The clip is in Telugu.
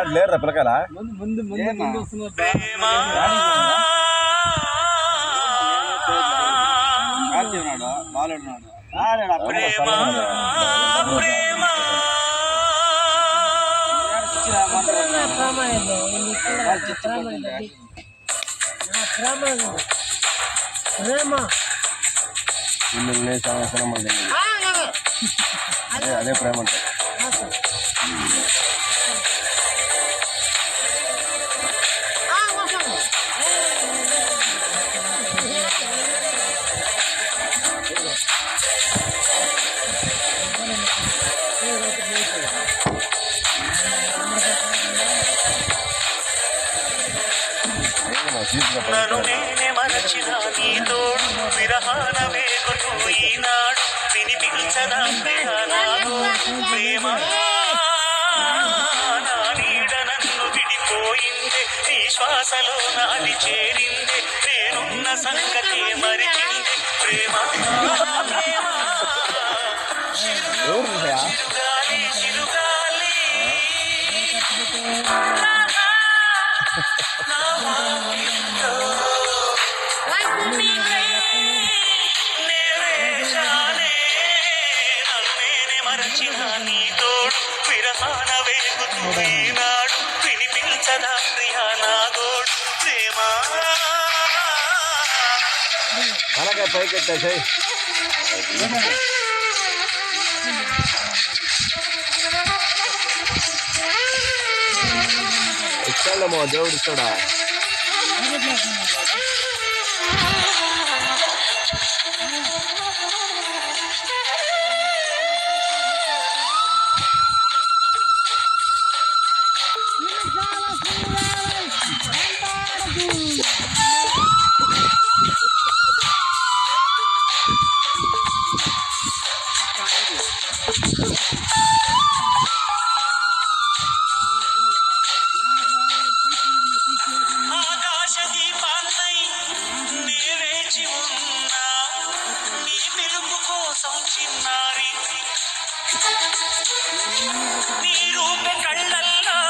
లేరు పిల్లకాయల ముందు వస్తున్నారు అదే ప్రేమ అంటే నన్ను నేనే మరచిన నీ తోడు విరహాన వేగుతూ ఈనాడు వినిపించదా ప్రేమ నా నీడ నన్ను విడిపోయిందే నీ శ్వాసలో నాది చేరిందే నేనున్న సంగతి మరిచింది ప్రేమ ప్రేమ చిరుగాలి చిరుగాలి మరచిన నీ తోడు విరహాన వేగుతూ ఈనాడు వినిపించదా ప్రియా నా గోడు ప్రేమ అలాగే పైకెట్టేసాయి ఇచ్చాడమ్మో దేవుడు ఇస్తాడా ఆకాశ దీపాలై నే వేచి ఉన్నా నీ పిలుపు కోసం చిన్నా